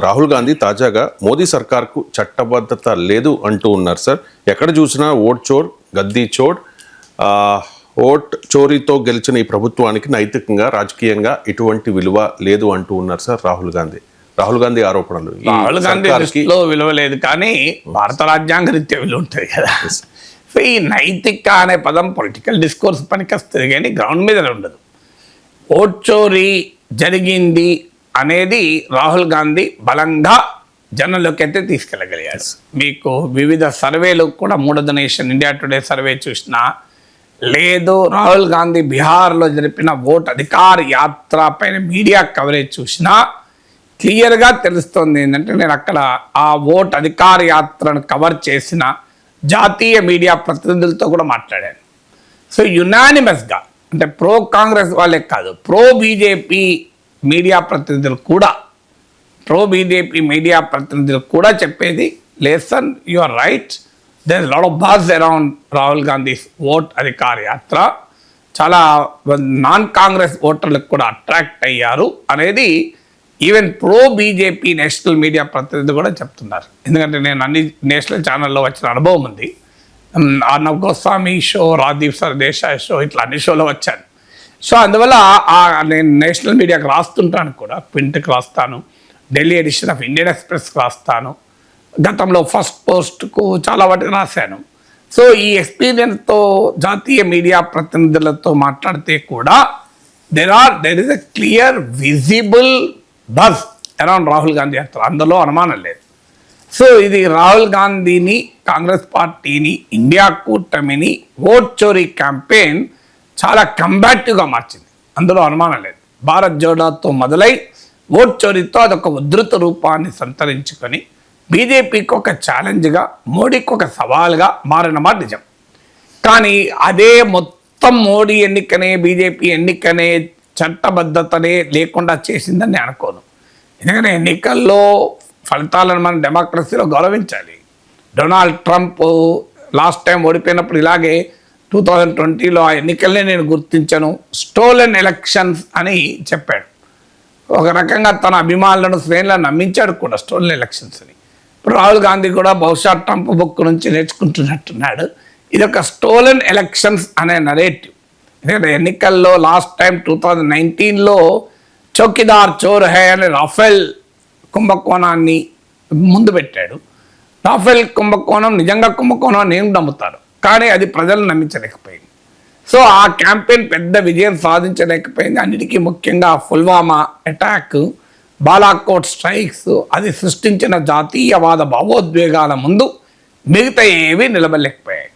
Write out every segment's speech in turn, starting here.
రాహుల్ గాంధీ తాజాగా మోదీ సర్కార్కు చట్టబద్ధత లేదు అంటూ ఉన్నారు సార్. ఎక్కడ చూసినా ఓట్ చోర్ గద్దీ చోర్, ఓట్ చోరీతో గెలిచిన ఈ ప్రభుత్వానికి నైతికంగా రాజకీయంగా ఎటువంటి విలువ లేదు అంటూ ఉన్నారు సార్ రాహుల్ గాంధీ ఆరోపణలు. రాహుల్ గాంధీ దృష్టిలో విలువ లేదు, కానీ భారత రాజ్యాంగ రీత్యా విలువ ఉంటుంది కదా. సో ఈ నైతిక అనే పదం పొలిటికల్ డిస్కోర్స్ పనికి వస్తుంది, కానీ గ్రౌండ్ మీద ఉండదు. ఓట్ చోరీ జరిగింది అనేది రాహుల్ గాంధీ బలంగా జనంలోకి అయితే తీసుకెళ్ళగలిగాడు. మీకు వివిధ సర్వేలు కూడా మూడో నేషన్ ఇండియా టుడే సర్వే చూసినా లేదు, రాహుల్ గాంధీ బీహార్లో జరిపిన ఓట్ అధికార యాత్ర పైన మీడియా కవరేజ్ చూసినా క్లియర్గా తెలుస్తుంది ఏంటంటే, నేను అక్కడ ఆ ఓట్ అధికార యాత్రను కవర్ చేసిన జాతీయ మీడియా ప్రతినిధులతో కూడా మాట్లాడాను. సో యునానిమస్గా అంటే ప్రో కాంగ్రెస్ వాళ్ళే కాదు, ప్రో బీజేపీ మీడియా ప్రతినిధులు కూడా చెప్పేది, listen you are right, there is lot of buzz around Rahul Gandhi's vote Adhikar Yatra. చాలా నాన్ కాంగ్రెస్ ఓటర్లకు కూడా అట్రాక్ట్ అయ్యారు అనేది even pro BJP national media ప్రతినిధి కూడా చెప్తున్నారు. ఎందుకంటే నేను అన్ని నేషనల్ ఛానల్లో వచ్చిన అనుభవం ఉంది. అర్నబ్ గోస్వామి షో, రాజీవ్ సర్దేశాయ్ షో, ఇట్లా అన్ని షోలో వచ్చాను. సో అందువల్ల నేను నేషనల్ మీడియాకి రాస్తుంటాను కూడా, ప్రింట్కి రాస్తాను, ఢిల్లీ ఎడిషన్ ఆఫ్ ఇండియన్ ఎక్స్ప్రెస్కి రాస్తాను, గతంలో ఫస్ట్ పోస్ట్కు చాలా వాటికి రాశాను. సో ఈ ఎక్స్పీరియన్స్తో జాతీయ మీడియా ప్రతినిధులతో మాట్లాడితే కూడా there is a clear visible buzz around Rahul Gandhi యాత్ర, అందులో అనుమానం లేదు. సో ఇది రాహుల్ గాంధీని, కాంగ్రెస్ పార్టీని, ఇండియా కూటమిని ఓట్ చోరీ క్యాంపెయిన్ చాలా కంబాటివ్గా మార్చింది, అందులో అనుమానం లేదు. భారత్ జోడోతో మొదలై ఓట్ చోరీతో అదొక ఉధృత రూపాన్ని సంతరించుకొని బీజేపీకి ఒక ఛాలెంజ్గా, మోడీకి ఒక సవాల్గా మారిన మాట నిజం. కానీ అదే మొత్తం మోడీ ఎన్నికనే, బీజేపీ ఎన్నికనే చట్టబద్ధతనే లేకుండా చేసిందని నేను అనుకోను. ఎందుకంటే ఎన్నికల్లో ఫలితాలను మనం డెమోక్రసీలో గౌరవించాలి. డొనాల్డ్ ట్రంప్ లాస్ట్ టైం ఓడిపోయినప్పుడు ఇలాగే 2020లో ఆ ఎన్నికల్ని నేను గుర్తించను, స్టోలెన్ ఎలక్షన్స్ అని చెప్పాడు. ఒక రకంగా తన అభిమానులను, శ్రేణులను నమ్మించాడు కూడా స్టోలెన్ ఎలక్షన్స్ అని. ఇప్పుడు రాహుల్ గాంధీ కూడా బహుశా ట్రంప్ బుక్ నుంచి నేర్చుకుంటున్నట్టున్నాడు. ఇది ఒక స్టోలెన్ ఎలక్షన్స్ అనే నరేటివ్. ఎందుకంటే ఎన్నికల్లో లాస్ట్ టైం 2019లో చౌకీదార్ చోర్ హై అనే రాఫెల్ కుంభకోణాన్ని ముందు పెట్టాడు. రాఫెల్ కుంభకోణం నిజంగా కుంభకోణం అని నేను నమ్ముతాను, కానీ అది ప్రజలను నమ్మించలేకపోయింది. సో ఆ క్యాంపెయిన్ పెద్ద విజయం సాధించలేకపోయింది. అన్నిటికీ ముఖ్యంగా పుల్వామా అటాక్, బాలాకోట్ స్ట్రైక్స్, అది సృష్టించిన జాతీయవాద భావోద్వేగాల ముందు మిగతా ఏవి నిలబడలేకపోయాయి.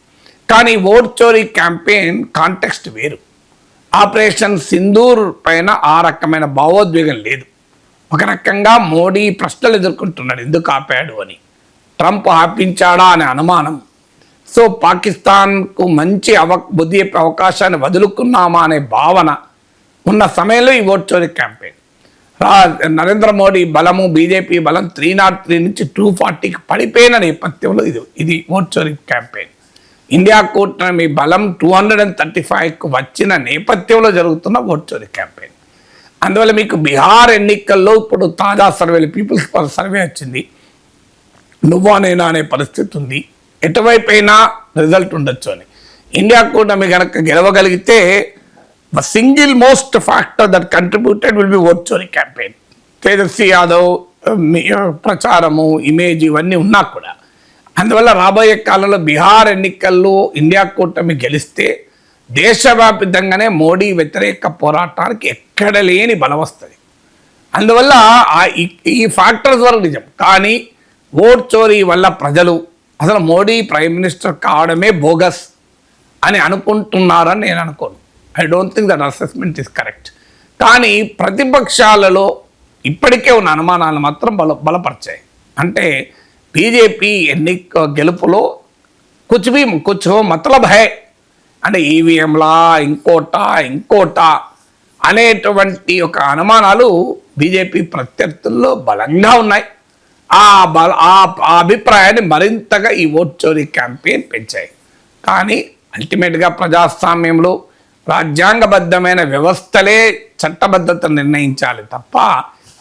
కానీ ఓట్ చోరీ క్యాంపెయిన్ కాంటెక్స్ట్ వేరు. ఆపరేషన్ సింధూర్ పైన ఆ రకమైన భావోద్వేగం లేదు. ఒక రకంగా మోడీ ప్రశ్నలు ఎదుర్కొంటున్నాడు, ఎందుకు ఆపాడు అని, ట్రంప్ ఆపించాడా అనే అనుమానం. సో పాకిస్తాన్కు మంచి బుద్ధి అవకాశాన్ని వదులుకున్నామా అనే భావన ఉన్న సమయంలో ఈ ఓట్ చోరీ క్యాంపెయిన్. నరేంద్ర మోడీ బలము, బీజేపీ బలం 303 నుంచి 240కి పడిపోయిన నేపథ్యంలో ఇది ఓట్ చోరీ క్యాంపెయిన్. ఇండియా కూటమి బలం 235కు వచ్చిన నేపథ్యంలో జరుగుతున్న ఓట్ చోరీ క్యాంపెయిన్. అందువల్ల మీకు బీహార్ ఎన్నికల్లో ఇప్పుడు తాజా సర్వేలు, పీపుల్స్ సర్వే వచ్చింది, నువ్వా నేనా అనే పరిస్థితి ఉంది. ఎటువైపు అయినా రిజల్ట్ ఉండొచ్చు అని. ఇండియా కూటమి కనుక గెలవగలిగితే single most factor that contributed will be vote చోరీ క్యాంపెయిన్. తేజస్వి యాదవ్ ప్రచారము, ఇమేజ్ ఇవన్నీ ఉన్నా కూడా. అందువల్ల రాబోయే కాలంలో బీహార్ ఎన్నికల్లో ఇండియా కూటమి గెలిస్తే దేశవ్యాప్తంగానే మోడీ వ్యతిరేక పోరాటానికి ఎక్కడ లేని బలం వస్తుంది. అందువల్ల ఈ ఫ్యాక్టర్స్ వరకు నిజం. కానీ ఓట్ చోరీ వల్ల ప్రజలు అసలు మోడీ ప్రైమ్ మినిస్టర్ కావడమే బోగస్ అని అనుకుంటున్నారని నేను అనుకోను. I don't think that assessment is correct. కానీ ప్రతిపక్షాలలో ఇప్పటికే ఉన్న అనుమానాలు మాత్రం బలపరిచాయి. అంటే బీజేపీ గెలుపులో కుచ్ మతలబ్ హై అంటే ఈవీఎంలా ఇంకోట అనేటువంటి ఒక అనుమానాలు బీజేపీ ప్రత్యర్థుల్లో బలంగా ఉన్నాయి. ఆ అభిప్రాయాన్ని మరింతగా ఈ ఓట్ చోరీ క్యాంపెయిన్ పెంచాయి. కానీ అల్టిమేట్గా ప్రజాస్వామ్యంలో రాజ్యాంగబద్ధమైన వ్యవస్థలే చట్టబద్ధత నిర్ణయించాలి తప్ప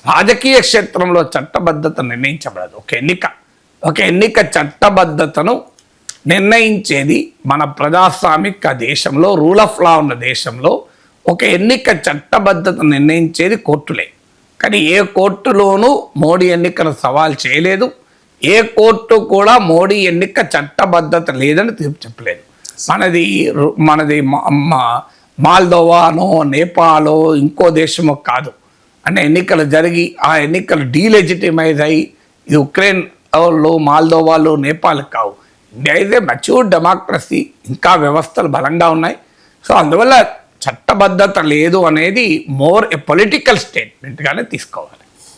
రాజకీయ క్షేత్రంలో చట్టబద్ధత నిర్ణయించబడదు. ఒక ఎన్నిక చట్టబద్ధతను నిర్ణయించేది మన ప్రజాస్వామిక దేశంలో, రూల్ ఆఫ్ లా ఉన్న దేశంలో ఒక ఎన్నిక చట్టబద్ధత నిర్ణయించేది కోర్టులే. కానీ ఏ కోర్టులోనూ మోడీ ఎన్నికను సవాల్ చేయలేదు. ఏ కోర్టు కూడా మోడీ ఎన్నిక చట్టబద్ధత లేదని తీర్పు చెప్పలేదు. మనది మాల్దోవానో, నేపాలో, ఇంకో దేశమో కాదు. అంటే ఎన్నికలు జరిగి ఆ ఎన్నికలు డీలెజిటిమైజ్ అయ్యి యుక్రెయిన్లో, మాల్దోవాలో, నేపాల్ కావు. India is a matured democracy, ఇంకా వ్యవస్థలు బలంగా ఉన్నాయి. సో అందువల్ల చట్టబద్ధత లేదు అనేది మోర్ ఏ పొలిటికల్ స్టేట్మెంట్గానే తీసుకోవాలి.